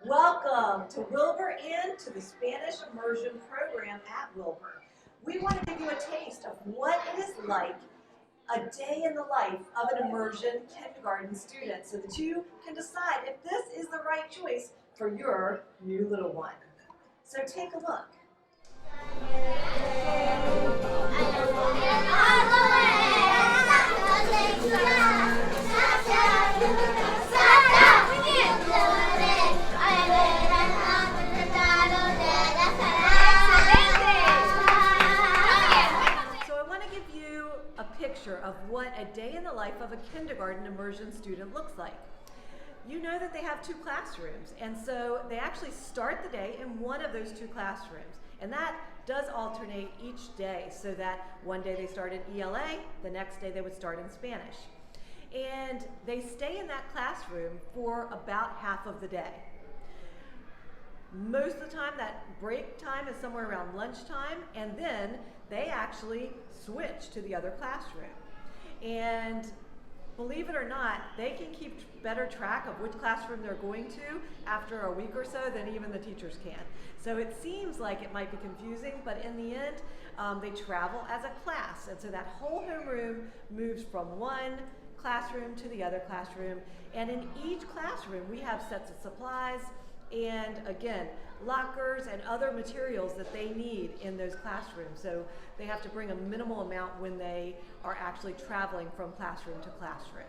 Welcome to Wilbur and to the Spanish Immersion program at Wilbur. We want to give you a taste of what it is like a day in the life of an immersion kindergarten student so that you can decide if this is the right choice for your new little one. So take a look. Picture of what a day in the life of a kindergarten immersion student looks like. You know that they have two classrooms, and so they actually start the day in one of those two classrooms, and that does alternate each day, so that one day they start in ELA, the next day they would start in Spanish. And they stay in that classroom for about half of the day. Most of the time, that break time is somewhere around lunchtime, and then they actually switch to the other classroom. And believe it or not, they can keep better track of which classroom they're going to after a week or so than even the teachers can. So it seems like it might be confusing, but in the end, they travel as a class. And so that whole homeroom moves from one classroom to the other classroom. And in each classroom, we have sets of supplies, and again, lockers and other materials that they need in those classrooms. So they have to bring a minimal amount when they are actually traveling from classroom to classroom.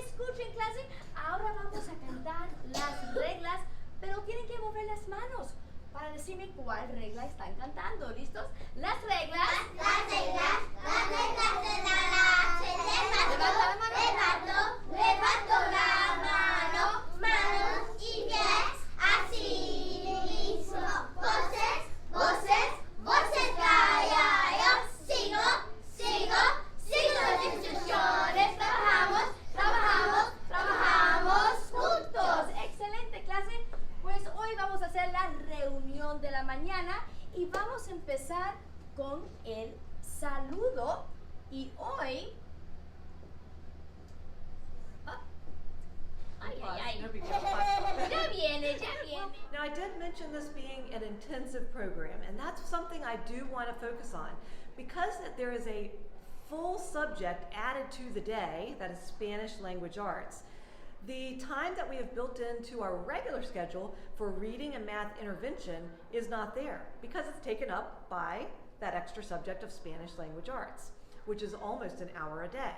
Escuchen, clase, ahora vamos a cantar las reglas, pero tienen que mover las manos para decirme cuál regla están cantando. ¿Listos? Las reglas. Las reglas. Las reglas de la levanta la mano. Levanto la mano. Manos y pies. Así mismo. Voces. Voces. Voces. Calla. Sigo. Sigo. Sigo las instrucciones. Trabajamos. Trabajamos. Trabajamos juntos. Excelente, clase. Pues hoy vamos a hacer la reunión de la mañana y vamos a empezar con el saludo. Y hoy... Ya viene, ya viene. Now, I did mention this being an intensive program, and that's something I do want to focus on. Because there is a full subject added to the day, that is Spanish language arts, the time that we have built into our regular schedule for reading and math intervention is not there because it's taken up by that extra subject of Spanish language arts, which is almost an hour a day.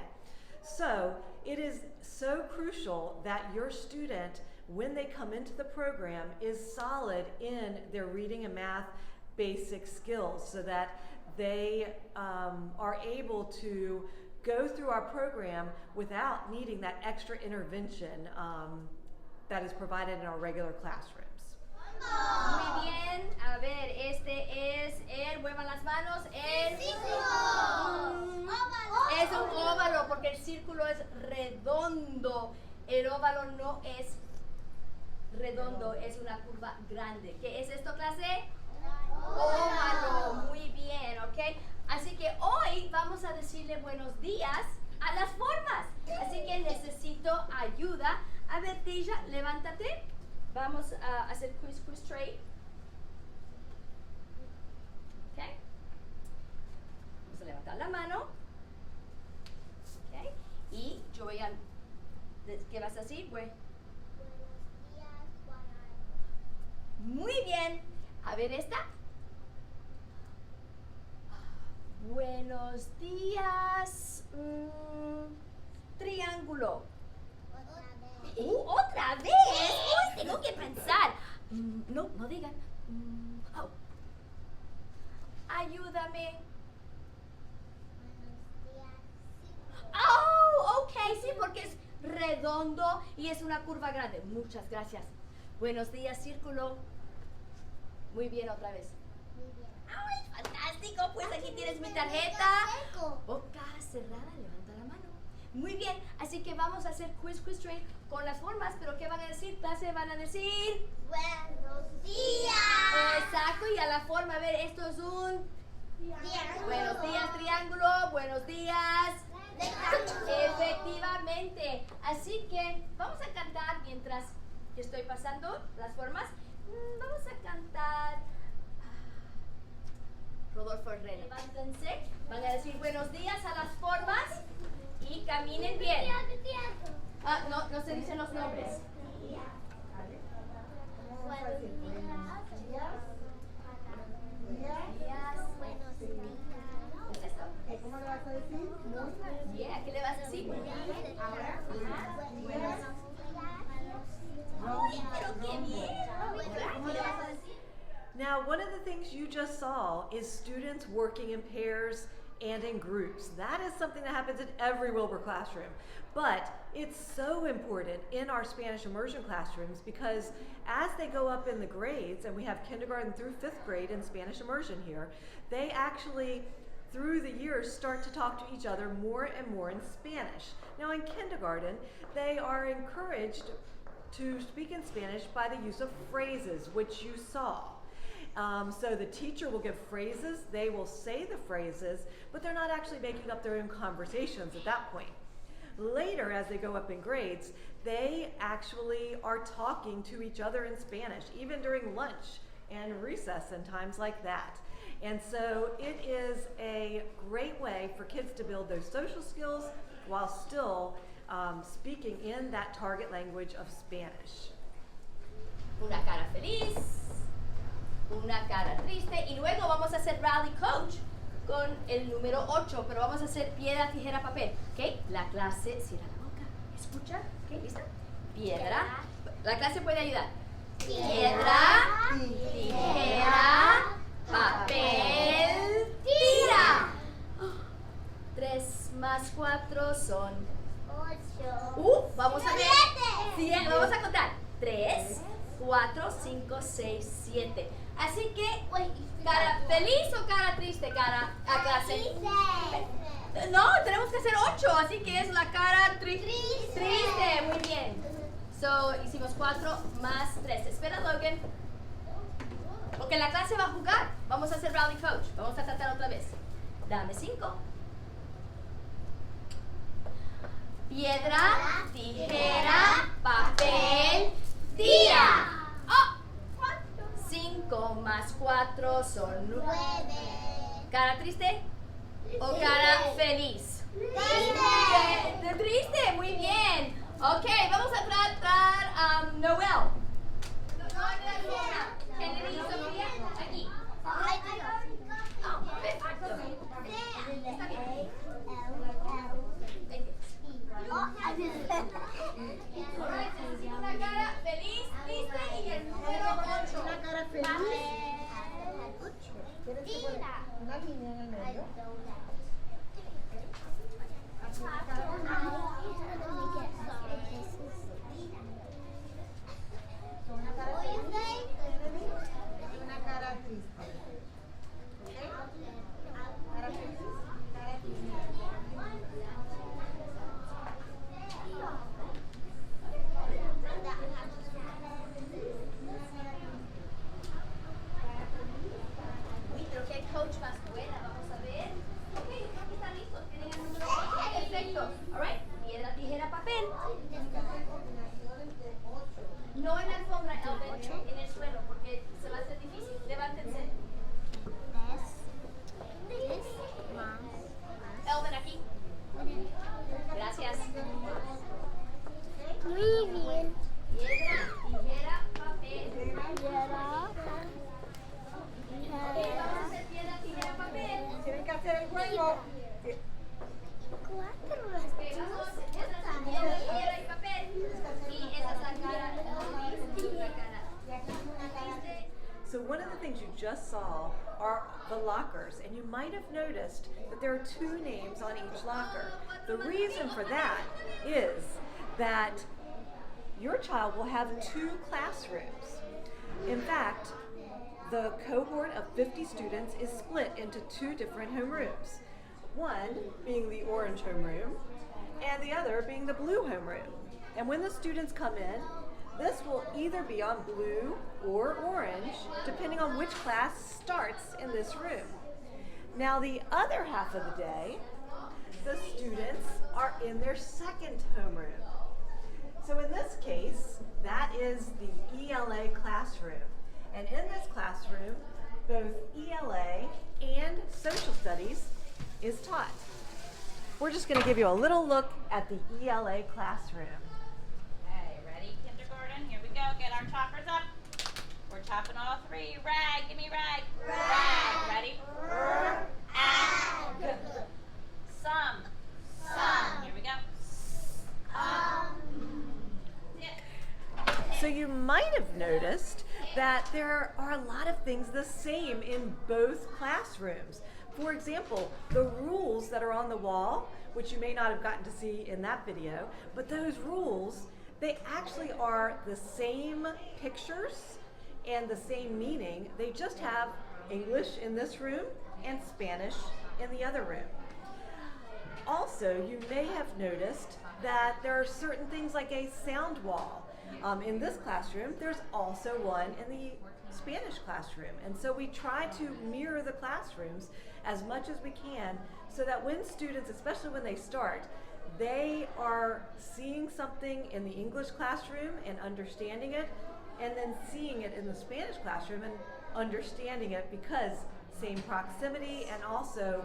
So it is so crucial that your student, when they come into the program, is solid in their reading and math basic skills so that they are able to go through our program without needing that extra intervention that is provided in our regular classrooms. Muy bien, a ver, este es el, muevan las manos, el círculo. Es un óvalo porque el círculo es redondo, el óvalo no es redondo, es una curva grande. ¿Qué es esto, clase? Óvalo, muy bien, ¿ok? Así que hoy vamos a decirle buenos días a las formas. Así que necesito ayuda. A ver, Tisha, levántate. Vamos a hacer quiz trade. ¿Ok? Vamos a levantar la mano. ¿Ok? Y yo voy a... ¿Qué vas a decir? Buenos días, Juan. Muy bien. A ver esta. Buenos días, triángulo. ¿Otra vez? Uy, tengo que pensar. No digan. Oh. Ayúdame. Oh, ok, sí, porque es redondo y es una curva grande. Muchas gracias. Buenos días, círculo. Muy bien, otra vez. ¡Ay, fantástico! Pues aquí tienes mi tarjeta. Boca cerrada, levanta la mano. Muy bien, así que vamos a hacer quiz trade con las formas, pero ¿qué van a decir? Clase, van a decir... ¡Buenos días! Exacto, y a la forma, a ver, esto es un... Triángulo. Buenos días, triángulo. Buenos días. Rectángulo. Efectivamente. Así que vamos a cantar mientras que estoy pasando las formas. Vamos a cantar Rodolfo Herrera. Levántense, van a decir buenos días a las formas y caminen bien. No se dicen los nombres. ¿Cómo le vas a decir? ¿Qué le vas a decir? Ahora. ¡Ay, pero qué bien! ¿Qué le vas a decir? Now, one of the things you just saw is students working in pairs and in groups. That is something that happens in every Wilbur classroom. But it's so important in our Spanish immersion classrooms because as they go up in the grades, and we have kindergarten through 5th grade in Spanish immersion here, they actually, through the years, start to talk to each other more and more in Spanish. Now in kindergarten, they are encouraged to speak in Spanish by the use of phrases, which you saw. So the teacher will give phrases, they will say the phrases, but they're not actually making up their own conversations at that point. Later, as they go up in grades, they actually are talking to each other in Spanish, even during lunch and recess and times like that. And so it is a great way for kids to build those social skills while still speaking in that target language of Spanish. Una cara feliz, una cara triste y luego vamos a hacer rally coach con el número 8, pero vamos a hacer piedra, tijera, papel. ¿Ok? La clase, cierra la boca, escucha. ¿Ok? ¿Lista? Piedra. La clase puede ayudar. Piedra, tijera, papel, tira. 3 más 4 son 8. Vamos a ver. 7. Vamos a contar. 3, 4, 5, 6, 7. Así que, ¿cara feliz o cara triste? Cara a clase. No, tenemos que hacer 8, así que es la cara triste. Muy bien. So, hicimos 4 más 3. Espera, Logan. Porque la clase va a jugar. Vamos a hacer rally coach. Vamos a tratar otra vez. Dame 5. Piedra, tijera, papel, tira. 5 más 4 son 9. ¿Cara triste o cara feliz? Triste, muy bien. Ok, vamos a tratar a Noel. Kennedy y Sofía, aquí. Perfecto. Está bien. Alright, necesito una cara feliz, triste y el número 8. Una cara feliz. ¿Quieres que ponga una línea en el medio? Una cara feliz y una cara triste. ¿Ok? Cara feliz, cara triste. Creo que hay coach más buena, vamos a ver. Ok, creo que están listos, tienen el número 8. Perfecto. Alright, piedra, tijera, papel. No en la alfombra, Elvin, en el suelo, porque se va a hacer difícil. Levántense. Elvin, aquí. Gracias. Muy bien. Piedra, tijera, papel. Ok, vamos a hacer piedra, tijera, papel. Tienen que hacer el juego. Cuatro. Vamos, esa es piedra, tijera y papel. Y esa es la cara feliz y la cara triste. So one of the things you just saw are the lockers, and you might have noticed that there are 2 names on each locker. The reason for that is that your child will have 2 classrooms. In fact, the cohort of 50 students is split into 2 different homerooms. One being the orange homeroom, and the other being the blue homeroom. And when the students come in, this will either be on blue or orange, depending on which class starts in this room. Now the other half of the day, the students are in their second homeroom. So in this case, that is the ELA classroom. And in this classroom, both ELA and social studies is taught. We're just going to give you a little look at the ELA classroom. Okay, ready, kindergarten? Here we go. Get our choppers up. We're chopping all three. Rag, give me rag. Rag. Ready? Ag. Some. Here we go. So you might have noticed that there are a lot of things the same in both classrooms. For example, the rules that are on the wall, which you may not have gotten to see in that video, but those rules, they actually are the same pictures and the same meaning. They just have English in this room and Spanish in the other room. Also, you may have noticed that there are certain things like a sound wall. In this classroom, there's also one in the Spanish classroom. And so we try to mirror the classrooms as much as we can so that when students, especially when they start, they are seeing something in the English classroom and understanding it, and then seeing it in the Spanish classroom and understanding it because same proximity and also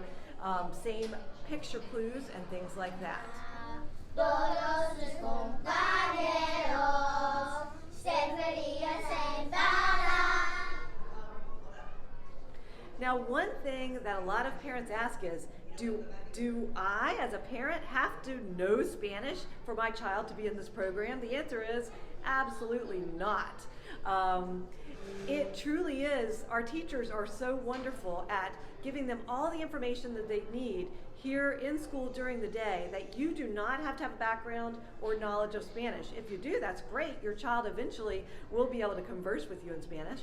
same picture clues and things like that. Todos sus compañeros se reían sentadas. Now, one thing that a lot of parents ask is, do I, as a parent, have to know Spanish for my child to be in this program? The answer is absolutely not. It truly is. Our teachers are so wonderful at giving them all the information that they need here in school during the day that you do not have to have a background or knowledge of Spanish. If you do, that's great. Your child eventually will be able to converse with you in Spanish.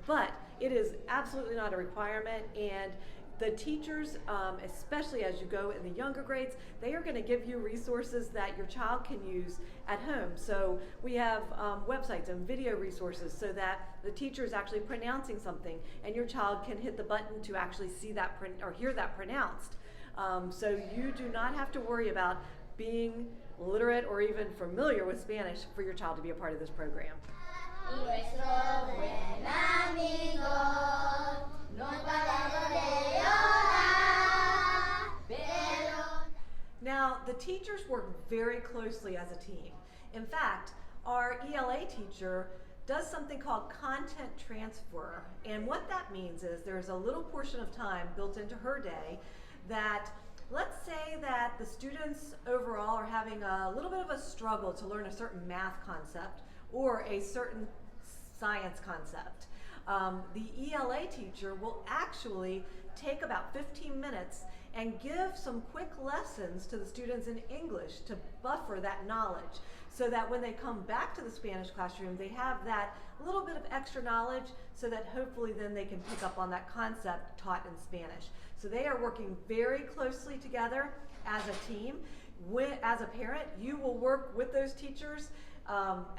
But it is absolutely not a requirement, and the teachers, especially as you go in the younger grades, they are going to give you resources that your child can use at home. So we have websites and video resources so that the teacher is actually pronouncing something and your child can hit the button to actually see that or hear that pronounced. So you do not have to worry about being literate or even familiar with Spanish for your child to be a part of this program. Now, the teachers work very closely as a team. In fact, our ELA teacher does something called content transfer. And what that means is there's a little portion of time built into her day that, let's say that the students overall are having a little bit of a struggle to learn a certain math concept or a certain science concept. The ELA teacher will actually take about 15 minutes and give some quick lessons to the students in English to buffer that knowledge so that when they come back to the Spanish classroom, they have that little bit of extra knowledge so that hopefully then they can pick up on that concept taught in Spanish. So they are working very closely together as a team. As a parent, you will work with those teachers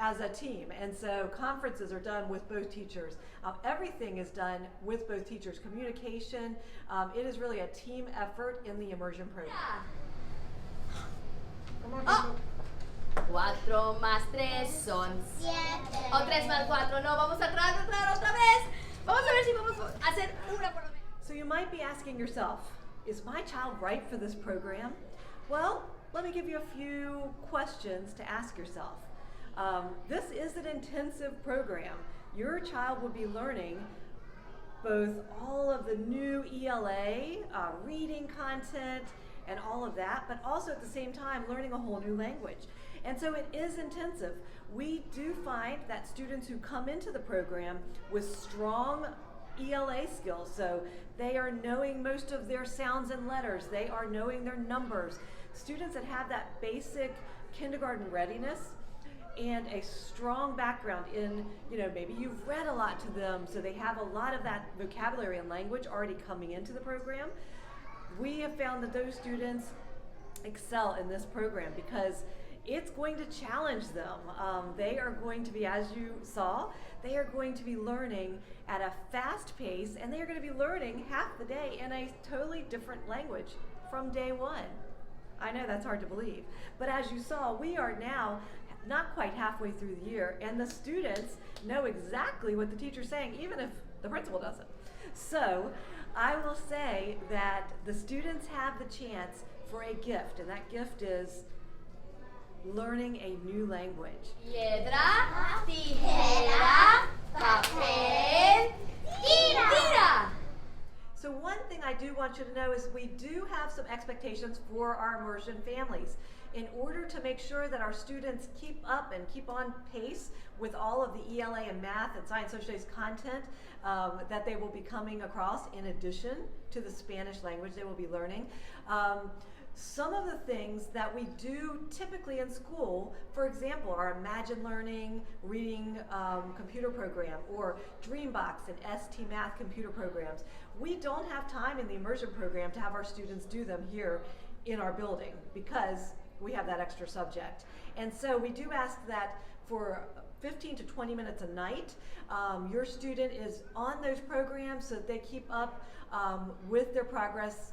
as a team, and so conferences are done with both teachers. Everything is done with both teachers. Communication, it is really a team effort in the Immersion program. Oh. 4 más 3 son 7. O 3 más 4, no, vamos a tratar otra vez. Vamos a ver si vamos a hacer una por lo menos. So you might be asking yourself, is my child right for this program? Well, let me give you a few questions to ask yourself. This is an intensive program. Your child will be learning both all of the new ELA, reading content, and all of that, but also at the same time learning a whole new language. And so it is intensive. We do find that students who come into the program with strong ELA skills, so they are knowing most of their sounds and letters, they are knowing their numbers. Students that have that basic kindergarten readiness and a strong background in, maybe you've read a lot to them, so they have a lot of that vocabulary and language already coming into the program. We have found that those students excel in this program because it's going to challenge them. They are going to be, as you saw, they are going to be learning at a fast pace, and they are going to be learning half the day in a totally different language from day one. I know that's hard to believe, but as you saw, we are now not quite halfway through the year, and the students know exactly what the teacher's saying, even if the principal doesn't. So I will say that the students have the chance for a gift, and that gift is learning a new language. Piedra, tijera, papel, tira. So one thing I do want you to know is we do have some expectations for our immersion families. In order to make sure that our students keep up and keep on pace with all of the ELA and math and science social studies content that they will be coming across in addition to the Spanish language they will be learning. Some of the things that we do typically in school, for example, our Imagine Learning reading computer program or Dreambox and ST Math computer programs, we don't have time in the immersion program to have our students do them here in our building because we have that extra subject. And so we do ask that for 15 to 20 minutes a night, your student is on those programs so that they keep up with their progress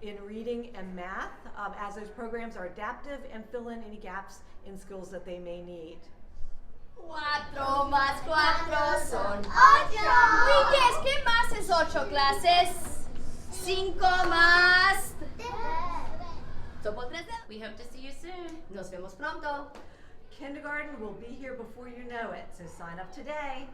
in reading and math as those programs are adaptive and fill in any gaps in skills that they may need. 4 más 4 son 8. Uy, ¿qué es? ¿Qué más es 8 clases? 5 más. Sopo 3 dedos. We hope to see you soon. Nos vemos pronto. Kindergarten will be here before you know it, so sign up today.